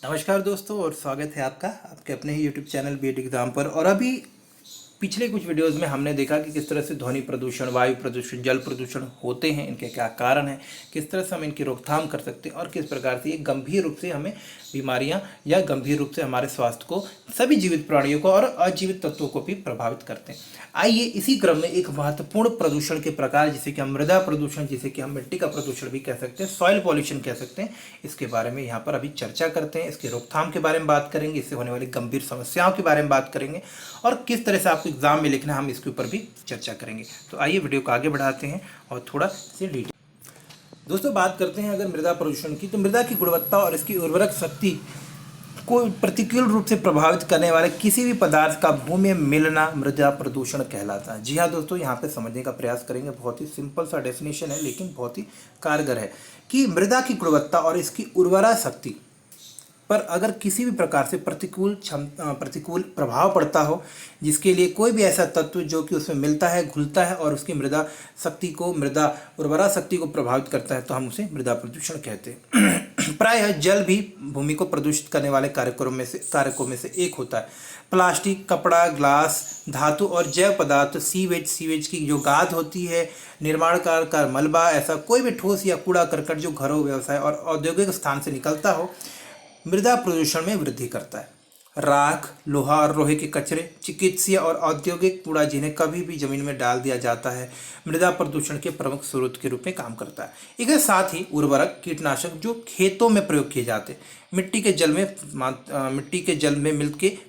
नमस्कार दोस्तों और स्वागत है आपका आपके अपने ही यूट्यूब चैनल बीएड एग्ज़ाम पर। और अभी पिछले कुछ वीडियोस में हमने देखा कि किस तरह से ध्वनि प्रदूषण, वायु प्रदूषण, जल प्रदूषण होते हैं, इनके क्या कारण हैं, किस तरह से हम इनकी रोकथाम कर सकते हैं और किस प्रकार से ये गंभीर रूप से हमें बीमारियां या गंभीर रूप से हमारे स्वास्थ्य को, सभी जीवित प्राणियों को और अजीवित तत्वों को भी प्रभावित करते हैं। आइए इसी क्रम में एक महत्वपूर्ण प्रदूषण के प्रकार जिसे कि हम मृदा प्रदूषण, जिसे कि हम मिट्टी का प्रदूषण भी कह सकते हैं, सॉइल पॉल्यूशन कह सकते हैं, इसके बारे में यहाँ पर अभी चर्चा करते हैं। इसके रोकथाम के बारे में बात करेंगे, इससे होने वाली गंभीर समस्याओं के बारे में बात करेंगे और किस तरह से आपको एग्जाम में लिखना है, हम इसके ऊपर भी चर्चा करेंगे। तो आइए वीडियो को आगे बढ़ाते हैं और थोड़ा से डिटेल दोस्तों बात करते हैं अगर मृदा प्रदूषण की। तो मृदा की गुणवत्ता और इसकी उर्वरक शक्ति को प्रतिकूल रूप से प्रभावित करने वाले किसी भी पदार्थ का भूमि में मिलना मृदा प्रदूषण कहलाता है। जी हाँ दोस्तों, यहाँ पे समझने का प्रयास करेंगे। बहुत ही सिंपल सा डेफिनेशन है लेकिन बहुत ही कारगर है कि मृदा की गुणवत्ता और इसकी उर्वरा शक्ति पर अगर किसी भी प्रकार से प्रतिकूल प्रभाव पड़ता हो, जिसके लिए कोई भी ऐसा तत्व जो कि उसमें मिलता है, घुलता है और उसकी मृदा उर्वरा शक्ति को प्रभावित करता है, तो हम उसे मृदा प्रदूषण कहते हैं। प्रायः जल भी भूमि को प्रदूषित करने वाले कारकों में से एक होता है। प्लास्टिक, कपड़ा, ग्लास, धातु और जैव पदार्थ, सीवेज की जो गाद होती है, निर्माण कार्य का मलबा, ऐसा कोई भी ठोस या कूड़ा करकट जो घरों, व्यवसाय और औद्योगिक स्थान से निकलता हो, मृदा प्रदूषण में वृद्धि करता है। राख, लोहा और लोहे के कचरे, चिकित्सीय और औद्योगिक कूड़ा जिन्हें कभी भी जमीन में डाल दिया जाता है, मृदा प्रदूषण के प्रमुख स्रोत के रूप में काम करता है। इसके साथ ही उर्वरक, कीटनाशक जो खेतों में प्रयोग किए जाते हैं, मिट्टी के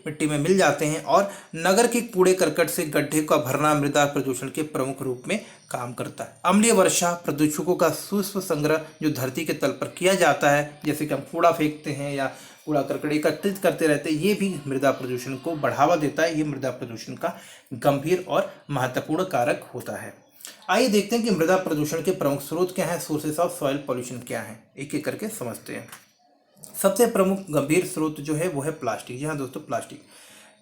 मिट्टी में मिल जाते हैं और नगर के कूड़े करकट से गड्ढे का भरना मृदा प्रदूषण के प्रमुख रूप में काम करता है। अम्लीय वर्षा, प्रदूषकों का सूक्ष्म संग्रह जो धरती के तल पर किया जाता है, जैसे कि हम कूड़ा फेंकते हैं या कूड़ा करकट एकत्रित करते रहते हैं, ये भी मृदा प्रदूषण को बढ़ावा देता है। ये मृदा प्रदूषण का गंभीर और महत्वपूर्ण कारक होता है। आइए देखते हैं कि मृदा प्रदूषण के प्रमुख स्रोत क्या हैं, सोर्सेस ऑफ सॉइल पॉल्यूशन क्या हैं, एक एक करके समझते हैं। सबसे प्रमुख गंभीर स्रोत जो है वो है प्लास्टिक। जी हाँ दोस्तों, प्लास्टिक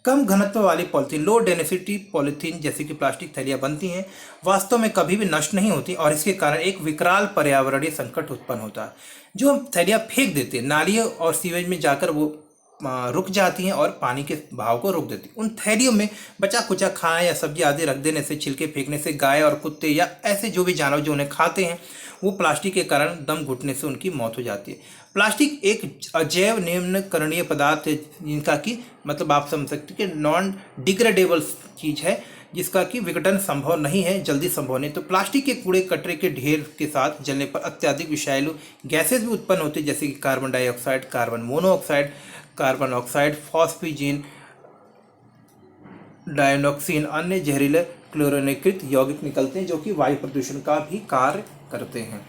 कम घनत्व वाली पॉलिथीन, लो डेंसिटी पॉलिथीन जैसे कि प्लास्टिक थैलियाँ बनती हैं, वास्तव में कभी भी नष्ट नहीं होती और इसके कारण एक विकराल पर्यावरणीय संकट उत्पन्न होता है। जो हम थैलियाँ फेंक देते हैं, नालियों और सीवेज में जाकर वो रुक जाती हैं और पानी के बहाव को रोक देती हैं। उन थैलियों में बचा कुचा खाना या सब्जी आदि रख देने से, छिलके फेंकने से गाय और कुत्ते या ऐसे जो भी जानवर जो उन्हें खाते हैं, वो प्लास्टिक के कारण दम घुटने से उनकी मौत हो जाती है। प्लास्टिक एक अजैव निम्नकरणीय पदार्थ है, जिनका कि मतलब आप समझ सकते हैं कि नॉन डिग्रेडेबल चीज़ है, जिसका कि विघटन संभव नहीं है, जल्दी संभव नहीं। तो प्लास्टिक के कूड़े कचरे के ढेर के साथ जलने पर अत्यधिक विषैलु गैसेज भी उत्पन्न होती है, जैसे कि carbon dioxide, carbon monoxide, carbon oxide, phosgene, dioxin, अन्य जहरीले क्लोरीनीकृत यौगिक निकलते हैं जो कि वायु प्रदूषण का भी कार्य करते हैं।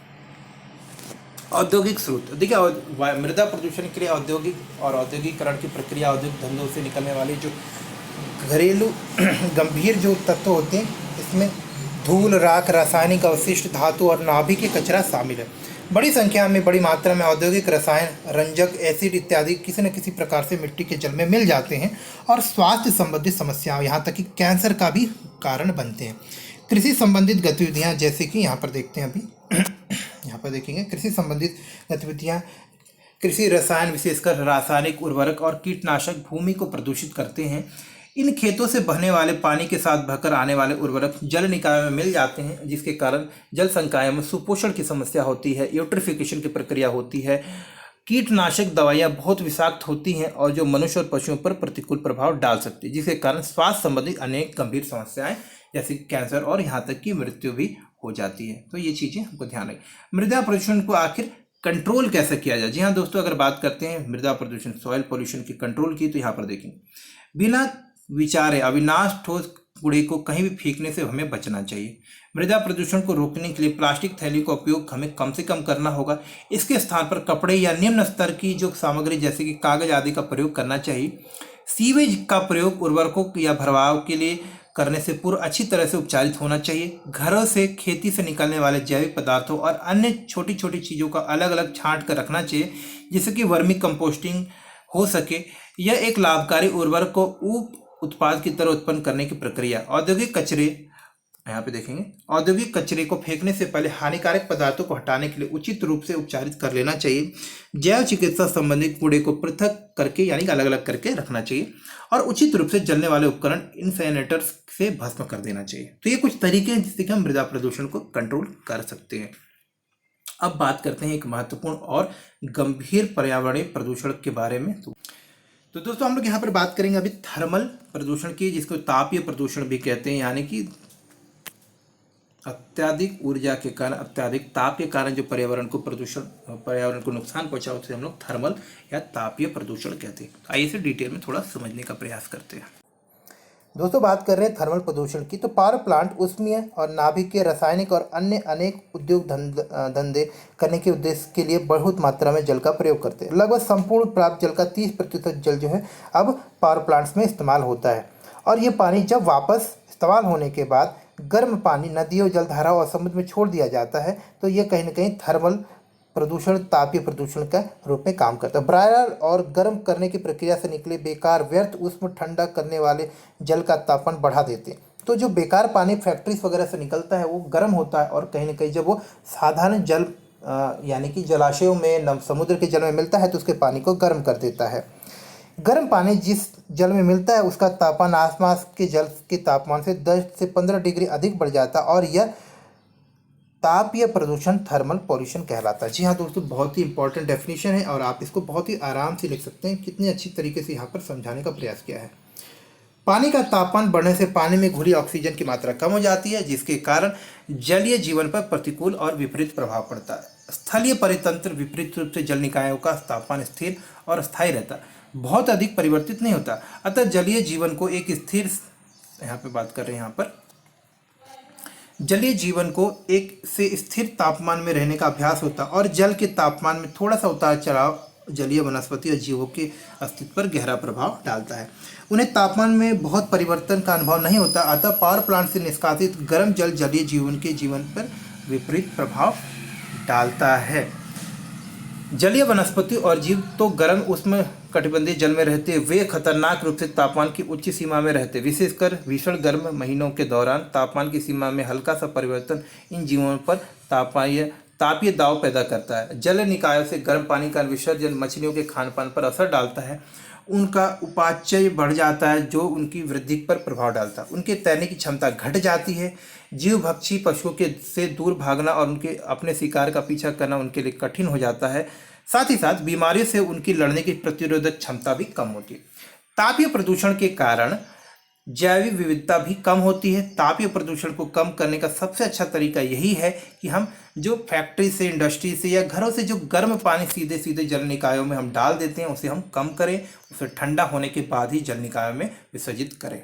औद्योगिक स्रोत, देखिए मृदा प्रदूषण के लिए औद्योगिकरण की प्रक्रिया, औद्योगिक धंधों से निकलने वाले जो घरेलू गंभीर जो तत्व होते हैं, इसमें धूल, राख, रासायनिक अवशिष्ट, धातु और नाभिकीय कचरा शामिल है। बड़ी संख्या में, बड़ी मात्रा में औद्योगिक रसायन, रंजक, एसिड इत्यादि किसी न किसी प्रकार से मिट्टी के जल में मिल जाते हैं और स्वास्थ्य संबंधित समस्याओं, यहाँ तक कि कैंसर का भी कारण बनते हैं। कृषि संबंधित गतिविधियाँ, जैसे कि यहाँ पर देखते हैं, अभी यहाँ पर देखेंगे कृषि संबंधित गतिविधियाँ, कृषि रसायन, विशेषकर रासायनिक उर्वरक और कीटनाशक भूमि को प्रदूषित करते हैं। इन खेतों से बहने वाले पानी के साथ बहकर आने वाले उर्वरक जल निकाय में मिल जाते हैं, जिसके कारण जल संकायों में सुपोषण की समस्या होती है, यूट्रिफिकेशन की प्रक्रिया होती है। कीटनाशक दवाइयाँ बहुत विषाक्त होती हैं और जो मनुष्य और पशुओं पर प्रतिकूल प्रभाव डाल सकती है, जिसके कारण स्वास्थ्य संबंधी अनेक गंभीर समस्याएं जैसे कैंसर और यहाँ तक कि मृत्यु भी हो जाती है। तो ये चीज़ें हमको ध्यान रखें। मृदा प्रदूषण को आखिर कंट्रोल कैसे किया जाए? जी हाँ दोस्तों, अगर बात करते हैं मृदा प्रदूषण, सॉइल पॉल्यूशन की कंट्रोल की, तो यहाँ पर देखेंगे बिना विचारे अविनाश ठोस कूड़े को कहीं भी फेंकने से हमें बचना चाहिए। मृदा प्रदूषण को रोकने के लिए प्लास्टिक थैली का उपयोग हमें कम से कम करना होगा। इसके स्थान पर कपड़े या निम्न स्तर की जो सामग्री जैसे कि कागज आदि का प्रयोग करना चाहिए। सीवेज का प्रयोग उर्वरकों या भरवाव के लिए करने से पूर्व अच्छी तरह से उपचारित होना चाहिए। घरों से, खेती से निकलने वाले जैविक पदार्थों और अन्य छोटी छोटी चीज़ों का अलग अलग छांट कर रखना चाहिए, जिससे कि वर्मी कंपोस्टिंग हो सके। यह एक लाभकारी उर्वरक को उत्पाद की तरह उत्पन्न करने की प्रक्रिया। औद्योगिक कचरे यहाँ पे देखेंगे, औद्योगिक कचरे को फेंकने से पहले हानिकारक पदार्थों को हटाने के लिए उचित रूप से उपचारित कर लेना चाहिए। जैव चिकित्सा संबंधी कूड़े को पृथक करके यानी कि अलग अलग करके रखना चाहिए और उचित रूप से जलने वाले उपकरण इंसिनरेटर्स से भस्म कर देना चाहिए। तो ये कुछ तरीके हैं जिससे कि हम मृदा प्रदूषण को कंट्रोल कर सकते हैं। अब बात करते हैं एक महत्वपूर्ण और गंभीर पर्यावरणीय प्रदूषण के बारे में। तो दोस्तों हम लोग यहाँ पर बात करेंगे अभी थर्मल प्रदूषण की, जिसको तापीय प्रदूषण भी कहते हैं, यानी कि अत्यधिक ऊर्जा के कारण, अत्यधिक ताप के कारण जो पर्यावरण को नुकसान पहुंचा उसे हम लोग थर्मल या तापीय प्रदूषण कहते हैं। आइए इसे डिटेल में थोड़ा समझने का प्रयास करते हैं। दोस्तों बात कर रहे हैं थर्मल प्रदूषण की। तो पावर प्लांट उष्मीय और नाभिकीय, रासायनिक और अन्य अनेक उद्योग धंधे करने के उद्देश्य के लिए बहुत मात्रा में जल का प्रयोग करते हैं। लगभग संपूर्ण प्राप्त जल का 30% जल जो है अब पावर प्लांट्स में इस्तेमाल होता है। और ये पानी जब वापस इस्तेमाल होने के बाद गर्म पानी नदियों, जलधाराओं और समुद्र में छोड़ दिया जाता है, तो ये कहीं ना कहीं थर्मल प्रदूषण, तापीय प्रदूषण का रूप में काम करता है। ब्रायलर और गर्म करने की प्रक्रिया से निकले बेकार व्यर्थ उष्म ठंडा करने वाले जल का तापमान बढ़ा देते हैं। तो जो बेकार पानी फैक्ट्रीज वगैरह से निकलता है वो गर्म होता है और कहीं ना कहीं जब वो साधारण जल यानी कि जलाशयों में, समुद्र के जल में मिलता है तो उसके पानी को गर्म कर देता है। गर्म पानी जिस जल में मिलता है उसका तापमान आसपास के जल के तापमान से 10 से 15 डिग्री अधिक बढ़ जाता है और यह तापीय प्रदूषण, थर्मल पॉल्यूशन कहलाता है। जी हाँ दोस्तों, बहुत ही इंपॉर्टेंट डेफिनेशन है और आप इसको बहुत ही आराम से लिख सकते हैं। कितनी अच्छी तरीके से यहाँ पर समझाने का प्रयास किया है। पानी का तापमान बढ़ने से पानी में घुली ऑक्सीजन की मात्रा कम हो जाती है, जिसके कारण जलीय जीवन पर प्रतिकूल और विपरीत प्रभाव पड़ता है। स्थलीय परितंत्र विपरीत रूप से जल निकायों का तापमान स्थिर और स्थायी रहता है, बहुत अधिक परिवर्तित नहीं होता। अतः जलीय जीवन को एक स्थिर, यहाँ पे बात कर रहे हैं, यहाँ पर जलीय जीवन को एक से स्थिर तापमान में रहने का अभ्यास होता है और जल के तापमान में थोड़ा सा उतार चढ़ाव जलीय वनस्पति और जीवों के अस्तित्व पर गहरा प्रभाव डालता है। उन्हें तापमान में बहुत परिवर्तन का अनुभव नहीं होता, अतः पावर प्लांट से निष्कासित गर्म जल जलीय जीवन के जीवन पर विपरीत प्रभाव डालता है। जलीय वनस्पति और जीव तो गर्म उष्ण कटिबंधीय जल में रहते, वे खतरनाक रूप से तापमान की उच्च सीमा में रहते। विशेषकर भीषण गर्म महीनों के दौरान तापमान की सीमा में हल्का सा परिवर्तन इन जीवों पर तापीय दाव पैदा करता है। जल निकायों से गर्म पानी का विसर्जन मछलियों के खान पान पर असर डालता है, उनका उपापचय बढ़ जाता है जो उनकी वृद्धि पर प्रभाव डालता है। उनके तैरने की क्षमता घट जाती है। जीवभक्षी पशुओं के से दूर भागना और उनके अपने शिकार का पीछा करना उनके लिए कठिन हो जाता है। साथ ही साथ बीमारियों से उनकी लड़ने की प्रतिरोधक क्षमता भी कम होती है। तापीय प्रदूषण के कारण जैविक विविधता भी कम होती है। तापीय प्रदूषण को कम करने का सबसे अच्छा तरीका यही है कि हम जो फैक्ट्री से, इंडस्ट्री से या घरों से जो गर्म पानी सीधे सीधे जल निकायों में हम डाल देते हैं उसे हम कम करें, उसे ठंडा होने के बाद ही जल निकायों में विसर्जित करें।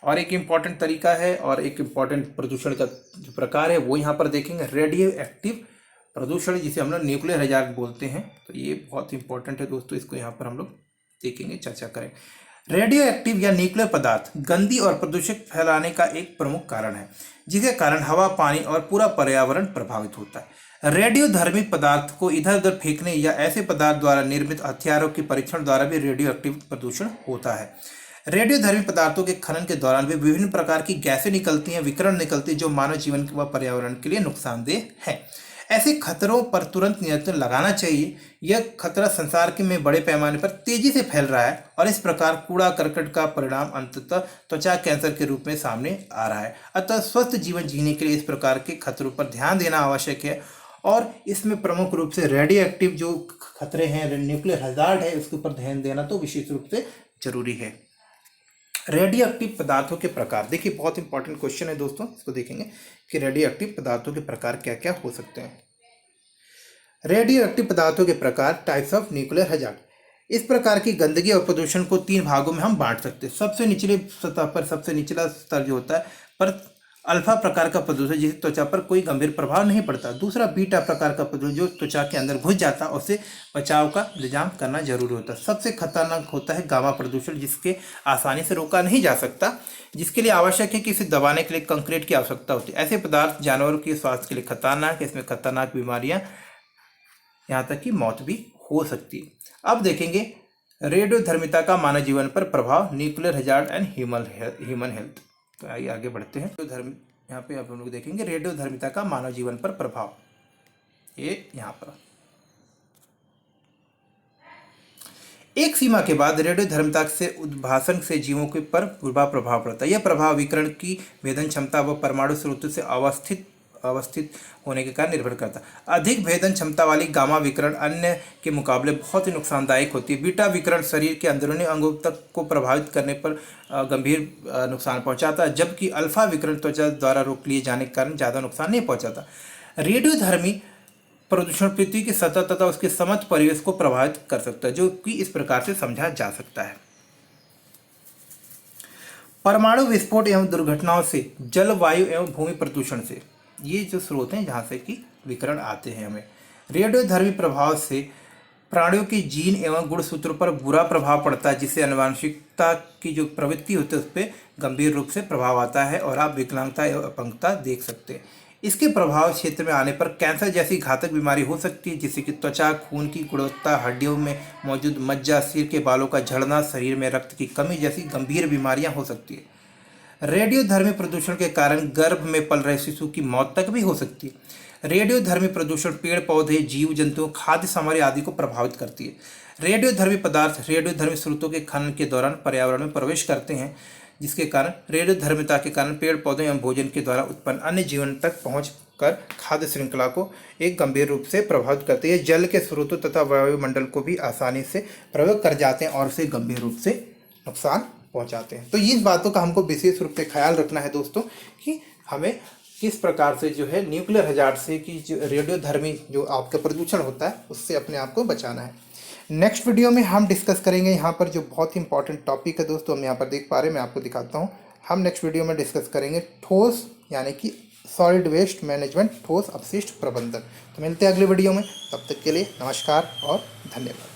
और एक इम्पॉर्टेंट तरीका है और एक इम्पॉर्टेंट प्रदूषण का जो प्रकार है वो यहाँ पर देखेंगे, रेडियो एक्टिव प्रदूषण, जिसे हम लोग न्यूक्लियर हैजार्ड बोलते हैं। तो ये बहुत इंपॉर्टेंट है दोस्तों, इसको यहाँ पर हम लोग देखेंगे, चर्चा करें। रेडियो एक्टिव या न्यूक्लियर पदार्थ गंदी और प्रदूषक फैलाने का एक प्रमुख कारण है, जिसके कारण हवा, पानी और पूरा पर्यावरण प्रभावित होता है। रेडियोधर्मी पदार्थ को इधर उधर फेंकने या ऐसे पदार्थ द्वारा निर्मित हथियारों के परीक्षण द्वारा भी रेडियो एक्टिव प्रदूषण होता है। रेडियोधर्मी पदार्थों के खनन के दौरान भी विभिन्न प्रकार की गैसें निकलती हैं, विकिरण निकलती है, जो मानव जीवन व पर्यावरण के लिए नुकसानदेह है। ऐसे खतरों पर तुरंत नियंत्रण लगाना चाहिए। यह खतरा संसार के में बड़े पैमाने पर तेजी से फैल रहा है और इस प्रकार कूड़ा करकट का परिणाम अंततः त्वचा कैंसर के रूप में सामने आ रहा है। अतः स्वस्थ जीवन जीने के लिए इस प्रकार के खतरों पर ध्यान देना आवश्यक है और इसमें प्रमुख रूप से रेडियो एक्टिव जो खतरे हैं, न्यूक्लियर हैजार्ड है, उसके ऊपर ध्यान देना तो विशेष रूप से जरूरी है। रेडियो एक्टिव पदार्थों के प्रकार, देखिए बहुत इंपॉर्टेंट क्वेश्चन है दोस्तों, इसको देखेंगे कि रेडियो एक्टिव पदार्थों के प्रकार क्या क्या हो सकते हैं। रेडियो एक्टिव पदार्थों के प्रकार, टाइप्स ऑफ न्यूक्लियर हैजार्ड। इस प्रकार की गंदगी और प्रदूषण को 3 भागों में हम बांट सकते हैं। सबसे निचले सतह पर, सबसे निचला स्तर जो होता है पर अल्फा प्रकार का प्रदूषण, जिससे त्वचा पर कोई गंभीर प्रभाव नहीं पड़ता। दूसरा बीटा प्रकार का प्रदूषण, जो त्वचा के अंदर घुस जाता है, उससे बचाव का इंतजाम करना जरूरी होता है। सबसे खतरनाक होता है गामा प्रदूषण, जिसके आसानी से रोका नहीं जा सकता, जिसके लिए आवश्यक है कि इसे दबाने के लिए कंक्रीट की आवश्यकता होती है। ऐसे पदार्थ जानवरों के स्वास्थ्य के लिए खतरनाक है, इसमें खतरनाक बीमारियां, यहाँ तक कि मौत भी हो सकती है। अब देखेंगे रेडियोधर्मिता का मानव जीवन पर प्रभाव, nuclear hazard and human health. तो आइए आगे बढ़ते हैं। तो धर्म यहाँ पे आप लोग देखेंगे रेडियोधर्मिता का मानव जीवन पर प्रभाव, ये यहाँ पर एक सीमा के बाद रेडियोधर्मिता से उद्भासन से जीवों के पर बुरा प्रभाव पड़ता है। यह प्रभाव विकिरण की भेदन क्षमता व परमाणु स्रोतों से अवस्थित होने के कारण निर्भर करता है। अधिक भेदन क्षमता वाली गामा विकिरण अन्य के मुकाबले बहुत ही नुकसानदायक होती है। बीटा विकिरण शरीर के अंदरूनी अंगों तक को प्रभावित करने पर गंभीर नुकसान पहुंचाता है, जबकि अल्फा विकिरण त्वचा द्वारा रोक लिए जाने के कारण ज़्यादा नुकसान नहीं पहुंचाता। रेडियोधर्मी प्रदूषण पृथ्वी की सतह तथा उसके समग्र परिवेश को प्रभावित कर सकता है, जो कि इस प्रकार से समझा जा सकता है। परमाणु विस्फोट एवं दुर्घटनाओं से, जल, वायु एवं भूमि प्रदूषण से, ये जो स्रोत हैं जहाँ से कि विकिरण आते हैं हमें। रेडियोधर्मी प्रभाव से प्राणियों के जीन एवं गुणसूत्रों पर बुरा प्रभाव पड़ता है, जिससे आनुवंशिकता की जो प्रवृत्ति होती है उस पर गंभीर रूप से प्रभाव आता है और आप विकलांगता एवं अपंगता देख सकते हैं। इसके प्रभाव क्षेत्र में आने पर कैंसर जैसी घातक बीमारी हो सकती है, जिससे कि त्वचा, खून की गुणवत्ता, हड्डियों में मौजूद मज्जा, सिर के बालों का झड़ना, शरीर में रक्त की कमी जैसी गंभीर बीमारियां हो सकती है। रेडियोधर्मी प्रदूषण के कारण गर्भ में पल रहे शिशु की मौत तक भी हो सकती है। रेडियोधर्मी प्रदूषण पेड़ पौधे, जीव जंतुओं, खाद्य सामग्री आदि को प्रभावित करती है। रेडियोधर्मी पदार्थ रेडियोधर्मी स्रोतों के खनन के दौरान पर्यावरण में प्रवेश करते हैं, जिसके कारण रेडियोधर्मिता के कारण पेड़ पौधों एवं भोजन के द्वारा उत्पन्न अन्य जीवन तक पहुंचकर खाद्य श्रृंखला को एक गंभीर रूप से प्रभावित करती है। जल के स्रोतों तथा वायुमंडल को भी आसानी से प्रभावित कर जाते हैं और उसे गंभीर रूप से नुकसान पहुंचाते हैं। तो इस बातों का हमको विशेष रूप से ख्याल रखना है दोस्तों, कि हमें किस प्रकार से जो है न्यूक्लियर हजार्ड से, कि जो रेडियोधर्मी जो आपका प्रदूषण होता है उससे अपने आप को बचाना है। नेक्स्ट वीडियो में हम डिस्कस करेंगे यहाँ पर जो बहुत ही इंपॉर्टेंट टॉपिक है दोस्तों, हम यहाँ पर देख पा रहे हैं, मैं आपको दिखाता हूँ। हम नेक्स्ट वीडियो में डिस्कस करेंगे ठोस यानी कि सॉलिड वेस्ट मैनेजमेंट, ठोस अपशिष्ट प्रबंधन। तो मिलते हैं अगले वीडियो में, तब तक के लिए नमस्कार और धन्यवाद।